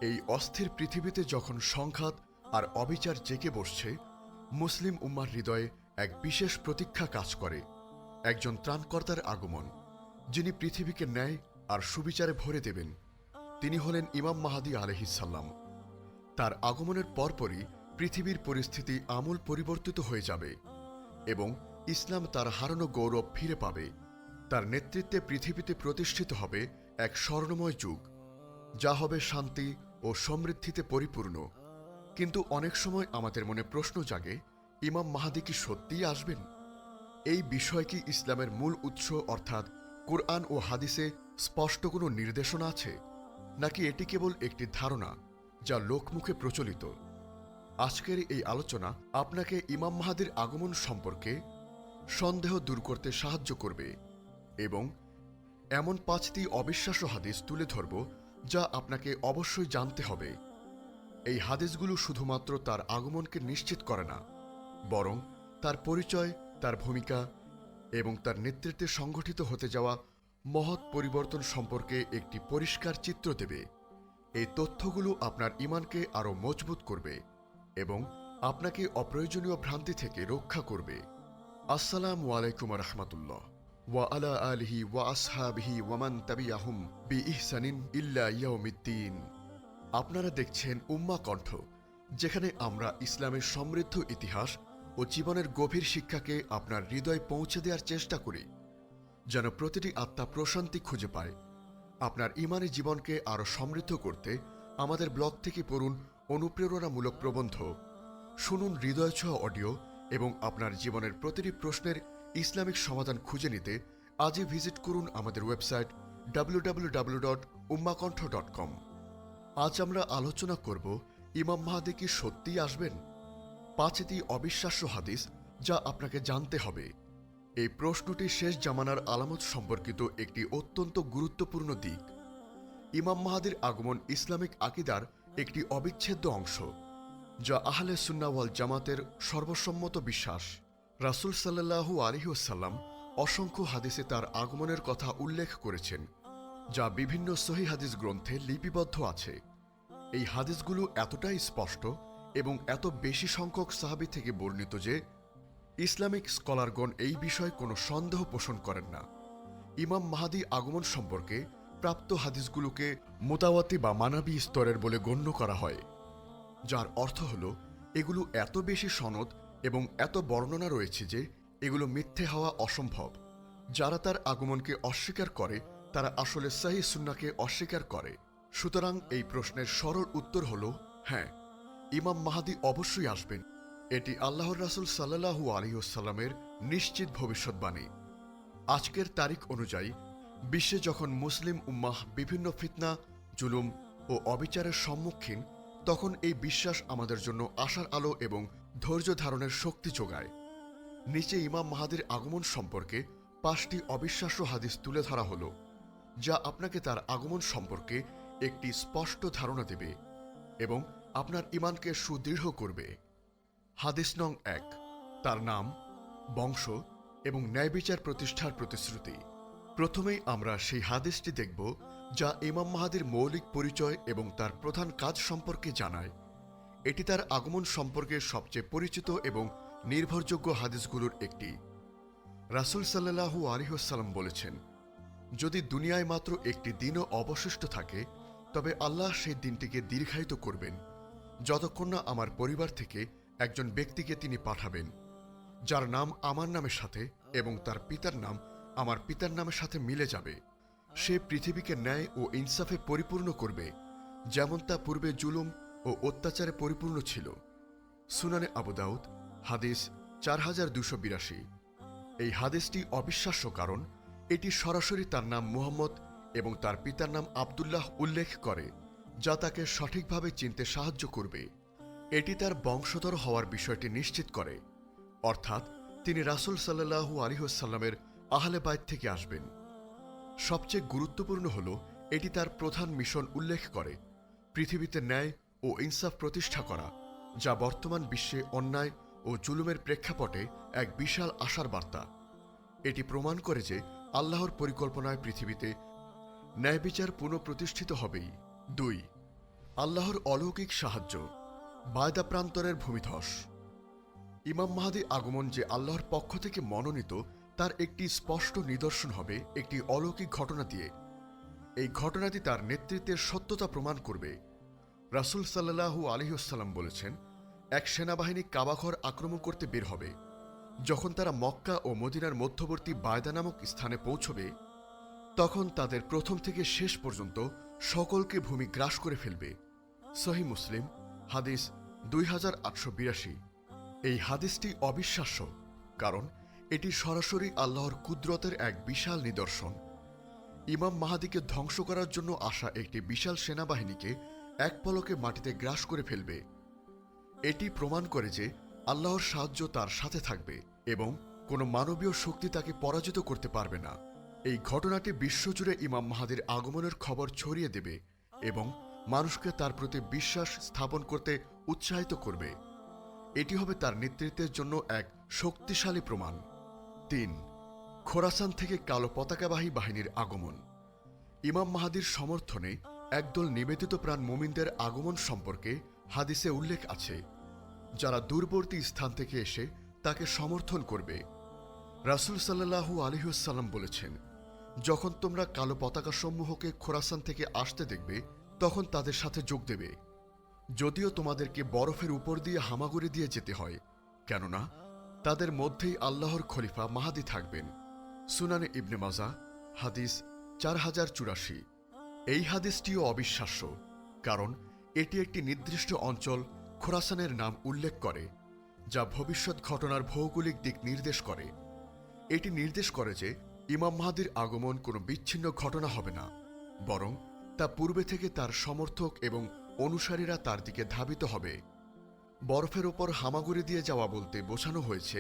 এই অস্থির পৃথিবীতে যখন সংঘাত আর অবিচার জেগে বসছে, মুসলিম উম্মার হৃদয়ে এক বিশেষ প্রতীক্ষা কাজ করে, একজন ত্রাণকর্তার আগমন, যিনি পৃথিবীকে ন্যায় আর সুবিচারে ভরে দেবেন। তিনি হলেন ইমাম মাহদী আলাইহিসসালাম। তার আগমনের পরপরই পৃথিবীর পরিস্থিতি আমূল পরিবর্তিত হয়ে যাবে এবং ইসলাম তার হারানো গৌরব ফিরে পাবে। তার নেতৃত্বে পৃথিবীতে প্রতিষ্ঠিত হবে এক স্বর্ণময় যুগ, যা হবে শান্তি ও সমৃদ্ধিতে পরিপূর্ণ। কিন্তু অনেক সময় আমাদের মনে প্রশ্ন জাগে, ইমাম মাহদী কি সত্যিই আসবেন? এই বিষয় কি ইসলামের মূল উৎস অর্থাৎ কুরআন ও হাদিসে স্পষ্ট কোনো নির্দেশনা আছে, নাকি এটি কেবল একটি ধারণা যা লোকমুখে প্রচলিত? আজকের এই আলোচনা আপনাকে ইমাম মাহদীর আগমন সম্পর্কে সন্দেহ দূর করতে সাহায্য করবে এবং এমন 5টি অবিশ্বাস্য হাদিস তুলে ধরব যা আপনাকে অবশ্যই জানতে হবে। এই হাদিসগুলো শুধুমাত্র তার আগমনকে নিশ্চিত করে না, বরং তার পরিচয়, তার ভূমিকা এবং তার নেতৃত্বে সংগঠিত হতে যাওয়া মহৎ পরিবর্তন সম্পর্কে একটি পরিষ্কার চিত্র দেবে। এই তথ্যগুলো আপনার ঈমানকে আরও মজবুত করবে এবং আপনাকে অপ্রয়োজনীয় ভ্রান্তি থেকে রক্ষা করবে। আসসালামু আলাইকুম রাহমাতুল্লাহ ওয়া আলা আলিহি ওয়া আসহাবিহি ওয়া মান তাবিআহুম বিইহসানিন ইল্লা ইয়াউমিদ্দিন। আপনারা দেখছেন উম্মা কণ্ঠ, যেখানে আমরা ইসলামের সমৃদ্ধ ইতিহাস ও জীবনের গভীর শিক্ষাকে আপনার হৃদয়ে পৌঁছে দেওয়ার চেষ্টা করি, যেন প্রতিটি আত্মা প্রশান্তি খুঁজে পায়। আপনার ঈমানী জীবনকে আরও সমৃদ্ধ করতে আমাদের ব্লগ থেকে পড়ুন অনুপ্রেরণামূলক প্রবন্ধ, শুনুন হৃদয়ছোঁয়া অডিও এবং আপনার জীবনের প্রতিটি প্রশ্নের ইসলামিক সমাধান খুঁজে নিতে আজই ভিজিট করুন আমাদের ওয়েবসাইট www.ummakantha.com। আজ আমরা আলোচনা করব, ইমাম মাহদী কি সত্যিই আসবেন? 5টি অবিশ্বাস্য হাদিস যা আপনাকে জানতে হবে। এই প্রশ্নটি শেষ জামানার আলামত সম্পর্কিত একটি অত্যন্ত গুরুত্বপূর্ণ দিক। ইমাম মাহদীর আগমন ইসলামিক আকীদার একটি অবিচ্ছেদ্য অংশ, যা আহলে সুন্নাহ ওয়াল জামাতের সর্বসম্মত বিশ্বাস। রাসূল সাল্লাল্লাহু আলাইহি ওয়াসাল্লাম অসংখ্য হাদিসে তার আগমনের কথা উল্লেখ করেছেন, যা বিভিন্ন সহিহ হাদিস গ্রন্থে লিপিবদ্ধ আছে। এই হাদিসগুলো এতটাই স্পষ্ট এবং এত বেশি সংখ্যক সাহাবী থেকে বর্ণিত যে ইসলামিক স্কলারগণ এই বিষয়ে কোনো সন্দেহ পোষণ করেন না। ইমাম মাহদী আগমন সম্পর্কে প্রাপ্ত হাদিসগুলোকে মুতাওয়াতি বা মানাবী স্তরের বলে গণ্য করা হয়, যার অর্থ হল এগুলো এত বেশি সনদ এবং এত বর্ণনা রয়েছে যে এগুলো মিথ্যে হওয়া অসম্ভব। যারা তার আগমনকে অস্বীকার করে তারা আসলে সহিহ সুন্নাহকে অস্বীকার করে। সুতরাং এই প্রশ্নের সরল উত্তর হল হ্যাঁ, ইমাম মাহদী অবশ্যই আসবেন। এটি আল্লাহর রাসূল সাল্লাল্লাহু আলাইহি ওয়াসাল্লামের নিশ্চিত ভবিষ্যৎবাণী। আজকের তারিখ অনুযায়ী বিশ্বে যখন মুসলিম উম্মাহ বিভিন্ন ফিতনা, জুলুম ও অবিচারের সম্মুখীন, তখন এই বিশ্বাস আমাদের জন্য আশার আলো এবং ধৈর্য ধারণের শক্তি যোগায়। নিচে ইমাম মাহদীর আগমন সম্পর্কে 5টি অবিশ্বাস্য হাদিস তুলে ধরা হল, যা আপনাকে তার আগমন সম্পর্কে একটি স্পষ্ট ধারণা দেবে এবং আপনার ঈমানকে সুদৃঢ় করবে। হাদিস নং 1, তার নাম, বংশ এবং ন্যায়বিচার প্রতিষ্ঠার প্রতিশ্রুতি। প্রথমেই আমরা সেই হাদিসটি দেখব যা ইমাম মাহদীর মৌলিক পরিচয় এবং তার প্রধান কাজ সম্পর্কে জানায়। এটি তার আগমন সম্পর্কে সবচেয়ে পরিচিত এবং নির্ভরযোগ্য হাদিসগুলোর একটি। রাসূল সাল্লাল্লাহু আলাইহি ওয়াসাল্লাম বলেছেন, যদি দুনিয়ায় মাত্র একটি দিনও অবশিষ্ট থাকে, তবে আল্লাহ সেই দিনটিকে দীর্ঘায়িত করবেন, যতক্ষণ না আমার পরিবার থেকে একজন ব্যক্তিকে তিনি পাঠাবেন, যার নাম আমার নামের সাথে এবং তার পিতার নাম আমার পিতার নামের সাথে মিলে যাবে। সে পৃথিবীকে ন্যায় ও ইনসাফে পরিপূর্ণ করবে, যেমন তা পূর্বে জুলুম ও অত্যাচারে পরিপূর্ণ ছিল। সুনানে আবু দাউদ, হাদিস 4282। এই হাদিসটি অবিশ্বাস্য কারণ এটি সরাসরি তার নাম মুহাম্মদ এবং তার পিতার নাম আবদুল্লাহ উল্লেখ করে, যা তাকে সঠিকভাবে চিনতে সাহায্য করবে। এটি তার বংশধর হওয়ার বিষয়টি নিশ্চিত করে, অর্থাৎ তিনি রাসূল সাল্লাল্লাহু আলাইহি ওয়াসাল্লামের আহলে বাইত থেকে আসবেন। সবচেয়ে গুরুত্বপূর্ণ হল এটি তার প্রধান মিশন উল্লেখ করে, পৃথিবীতে ন্যায় ও ইনসাফ প্রতিষ্ঠা করা, যা বর্তমান বিশ্বে অন্যায় ও জুলুমের প্রেক্ষাপটে এক বিশাল আশার বার্তা। এটি প্রমাণ করে যে আল্লাহর পরিকল্পনায় পৃথিবীতে ন্যায়বিচার পুনঃপ্রতিষ্ঠিত হবেই। 2, আল্লাহর অলৌকিক সাহায্য, বায়দা প্রান্তরের ভূমিধস। ইমাম মাহদী আগমন যে আল্লাহর পক্ষ থেকে মনোনীত তার একটি স্পষ্ট নিদর্শন হবে একটি অলৌকিক ঘটনা দিয়ে। এই ঘটনাটি তার নেতৃত্বের সত্যতা প্রমাণ করবে। রাসূল সাল্লাল্লাহু আলাইহি ওয়াসাল্লাম বলেছেন, এক সেনাবাহিনী কাবাঘর আক্রমণ করতে বের হবে। যখন তারা মক্কা ও মদিনার মধ্যবর্তী বায়দা নামক স্থানে পৌঁছবে, তখন তাদের প্রথম থেকে শেষ পর্যন্ত সকলকে ভূমি গ্রাস করে ফেলবে। সহিহ মুসলিম, হাদিস 2882। এই হাদিসটি অবিশ্বাস্য, কারণ এটি সরাসরি আল্লাহর কুদরতের এক বিশাল নিদর্শন। ইমাম মাহদীকে ধ্বংস করার জন্য আসা একটি বিশাল সেনাবাহিনীকে এক পলকে মাটিতে গ্রাস করে ফেলবে। এটি প্রমাণ করে যে আল্লাহর সাহায্য তার সাথে থাকবে এবং কোনো মানবীয় শক্তি তাকে পরাজিত করতে পারবে না। এই ঘটনাটি বিশ্বজুড়ে ইমাম মাহদীর আগমনের খবর ছড়িয়ে দেবে এবং মানুষকে তার প্রতি বিশ্বাস স্থাপন করতে উৎসাহিত করবে। এটি হবে তার নেতৃত্বের জন্য এক শক্তিশালী প্রমাণ। ৩. খোরাসান থেকে কালো পতাকাবাহী বাহিনীর আগমন। ইমাম মাহদীর সমর্থনে একদল নিবেদিত প্রাণ মুমিনদের আগমন সম্পর্কে হাদিসে উল্লেখ আছে, যারা দূরবর্তী স্থান থেকে এসে তাকে সমর্থন করবে। রাসূল সাল্লাল্লাহু আলাইহি ওয়াসাল্লাম বলেছেন, যখন তোমরা কালো পতাকাসমূহকে খোরাসান থেকে আসতে দেখবে, তখন তাদের সাথে যোগ দেবে, যদিও তোমাদেরকে বরফের উপর দিয়ে হামাগুড়ি দিয়ে যেতে হয়, কেননা তাদের মধ্যেই আল্লাহর খলিফা মাহদী থাকবেন। সুনানে ইবনে মাজাহ, হাদিস 4084। এই হাদিসটিও অবিশ্বাস্য, কারণ এটি একটি নির্দিষ্ট অঞ্চল খোরাসানের নাম উল্লেখ করে, যা ভবিষ্যৎ ঘটনার ভৌগোলিক দিক নির্দেশ করে। এটি নির্দেশ করে যে ইমাম মাহদীর আগমন কোনো বিচ্ছিন্ন ঘটনা হবে না, বরং তা পূর্বে থেকে তার সমর্থক এবং অনুসারীরা তার দিকে ধাবিত হবে। বরফের ওপর হামাগুড়ি দিয়ে যাওয়া বলতে বোঝানো হয়েছে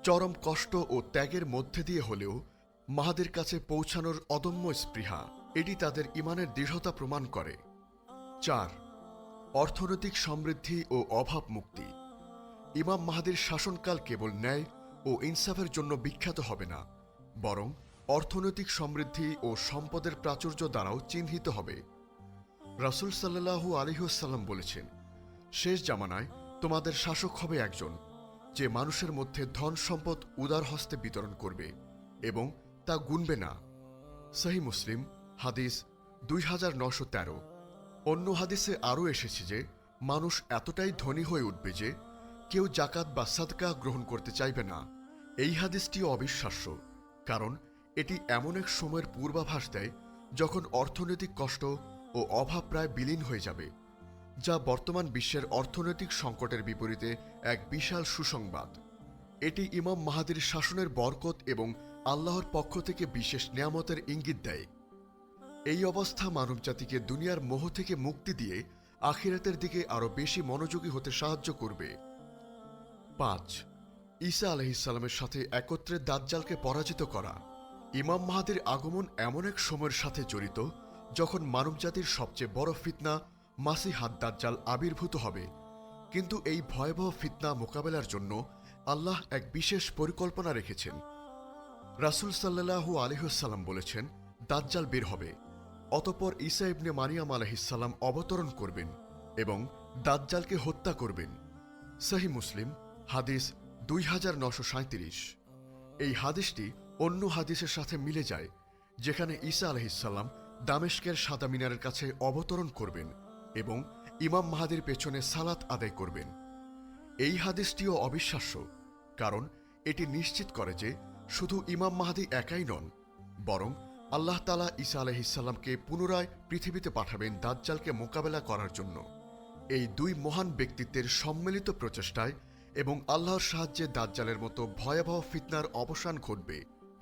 চরম কষ্ট ও ত্যাগের মধ্যে দিয়ে হলেও মাহদীর কাছে পৌঁছানোর অদম্য স্পৃহা। এটি তাদের ঈমানের দৃঢ়তা প্রমাণ করে। ৪. অর্থনৈতিক সমৃদ্ধি ও অভাব মুক্তি। ইমাম মাহদীর শাসনকাল কেবল ন্যায় ও ইনসাফের জন্য বিখ্যাত হবে না, বরং অর্থনৈতিক সমৃদ্ধি ও সম্পদের প্রাচুর্য দ্বারাও চিহ্নিত হবে। রাসূল সাল্লাল্লাহু আলাইহি ওয়াসাল্লাম বলেছেন, শেষ জামানায় তোমাদের শাসক হবে একজন, যে মানুষের মধ্যে ধন সম্পদ উদার হস্তে বিতরণ করবে এবং তা গুনবে না। সহিহ মুসলিম, হাদিস 2913। অন্য হাদিসে আরও এসেছে যে মানুষ এতটাই ধনী হয়ে উঠবে যে কেউ জাকাত বা সাদকা গ্রহণ করতে চাইবে না। এই হাদিসটিও অবিশ্বাস্য, কারণ এটি এমন এক সময়ের পূর্বাভাস দেয় যখন অর্থনৈতিক কষ্ট ও অভাব প্রায় বিলীন হয়ে যাবে, যা বর্তমান বিশ্বের অর্থনৈতিক সংকটের বিপরীতে এক বিশাল সুসংবাদ। এটি ইমাম মাহদীর শাসনের বরকত এবং আল্লাহর পক্ষ থেকে বিশেষ নিয়ামতের ইঙ্গিত দেয়। এই অবস্থা মানবজাতিকে দুনিয়ার মোহ থেকে মুক্তি দিয়ে আখিরাতের দিকে আরও বেশি মনোযোগী হতে সাহায্য করবে। ৫. ঈসা আলাইহিসসালামের সাথে একত্রে দাজ্জালকে পরাজিত করা। ইমাম মাহদীর আগমন এমন এক সময়ের সাথে জড়িত যখন মানবজাতির সবচেয়ে বড় ফিতনা মাসিহাদ দাজ্জাল আবির্ভূত হবে, কিন্তু এই ভয়াবহ ফিতনা মোকাবেলার জন্য আল্লাহ এক বিশেষ পরিকল্পনা রেখেছেন। রাসূল সাল্লাল্লাহু আলাইহি ওয়াসাল্লাম বলেছেন, দাজ্জাল বের হবে, অতঃপর ঈসা ইবনে মারিয়াম আলাইহিসসালাম অবতরণ করবেন এবং দাজ্জালকে হত্যা করবেন। সহিহ মুসলিম, হাদিস 2937। এই হাদিসটি অন্য হাদিসের সাথে মিলে যায়, যেখানে ঈসা আলাইহিসসালাম দামেস্কের সাদা মিনারের কাছে অবতরণ করবেন এবং ইমাম মাহদীর পেছনে সালাত আদায় করবেন। এই হাদিসটিও অবিশ্বাস্য, কারণ এটি নিশ্চিত করে যে শুধু ইমাম মাহদী একাই নন, বরং আল্লাহ তাআলা ঈসা আলাইহিসসালামকে পুনরায় পৃথিবীতে পাঠাবেন দাজ্জালকে মোকাবেলা করার জন্য। এই দুই মহান ব্যক্তিত্বের সম্মিলিত প্রচেষ্টায় এবং আল্লাহর সাহায্যে দাজ্জালের মতো ভয়াবহ ফিতনার অবসান ঘটবে।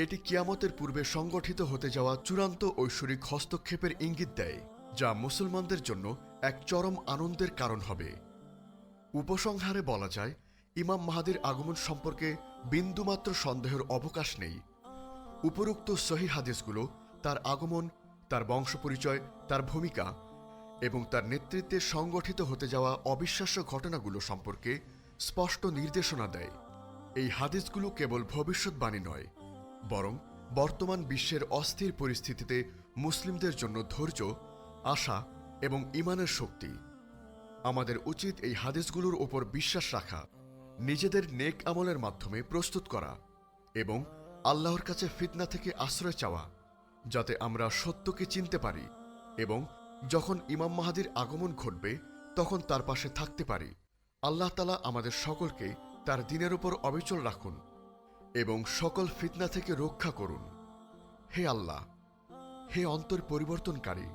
এটি কিয়ামতের পূর্বে সংগঠিত হতে যাওয়া চূড়ান্ত ঐশ্বরিক হস্তক্ষেপের ইঙ্গিত দেয়, যা মুসলমানদের জন্য এক চরম আনন্দের কারণ হবে। উপসংহারে বলা যায়, ইমাম মাহদীর আগমন সম্পর্কে বিন্দুমাত্র সন্দেহের অবকাশ নেই। উপরোক্ত সহিহ হাদিসগুলো তার আগমন, তার বংশপরিচয়, তার ভূমিকা এবং তার নেতৃত্বে সংগঠিত হতে যাওয়া অবিশ্বাস্য ঘটনাগুলো সম্পর্কে স্পষ্ট নির্দেশনা দেয়। এই হাদিসগুলো কেবল ভবিষ্যৎবাণী নয়, বরং বর্তমান বিশ্বের অস্থির পরিস্থিতিতে মুসলিমদের জন্য ধৈর্য, আশা এবং ঈমানের শক্তি আমাদের উচিত এই হাদিসগুলোর ওপর বিশ্বাস রাখা, নিজেদের নেক আমলের মাধ্যমে প্রস্তুত করা এবং আল্লাহর কাছে ফিতনা থেকে আশ্রয় চাওয়া, যাতে আমরা সত্যকে চিনতে পারি এবং যখন ইমাম মাহাদির আগমন ঘটবে তখন তার পাশে থাকতে পারি। আল্লাহ তাআলা আমাদের সকলকে তার দ্বীনের উপর অবিচল রাখুন এবং সকল ফিতনা থেকে রক্ষা করুন। হে আল্লাহ, হে অন্তর পরিবর্তনকারী,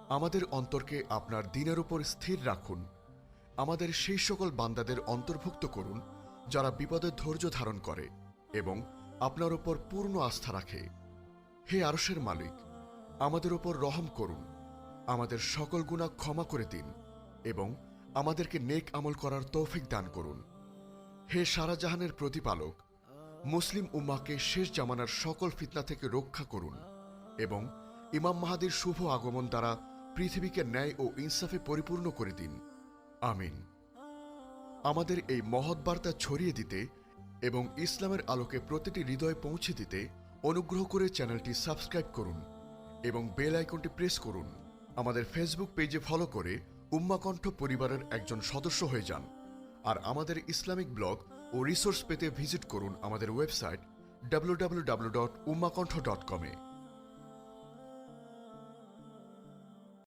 আমাদের অন্তরকে আপনার দ্বীনের উপর স্থির রাখুন। আমাদের সেই সকল বান্দাদের অন্তর্ভুক্ত করুন যারা বিপদে ধৈর্য ধারণ করে এবং আপনার উপর পূর্ণ আস্থা রাখে। হে আরশের মালিক, আমাদের উপর রহম করুন, আমাদের সকল গুনাহ ক্ষমা করে দিন এবং আমাদেরকে নেক আমল করার তৌফিক দান করুন। হে সারা জাহানের প্রতিপালক, মুসলিম উম্মাহকে শেষ জামানার সকল ফিতনা থেকে রক্ষা করুন এবং ইমাম মাহাদির শুভ আগমন দ্বারা পৃথিবীকে ন্যায় ও ইনসাফে পরিপূর্ণ করে দিন। আমিন। আমাদের এই মহৎ বার্তা ছড়িয়ে দিতে এবং ইসলামের আলোকে প্রতিটি হৃদয়ে পৌঁছে দিতে অনুগ্রহ করে চ্যানেলটি সাবস্ক্রাইব করুন এবং বেল আইকনটি প্রেস করুন। আমাদের ফেসবুক পেজে ফলো করে উম্মা কণ্ঠ পরিবারের একজন সদস্য হয়ে যান। আর আমাদের ইসলামিক ব্লগ ও রিসোর্স পেতে ভিজিট করুন আমাদের ওয়েবসাইট www.ummakantho.com-এ।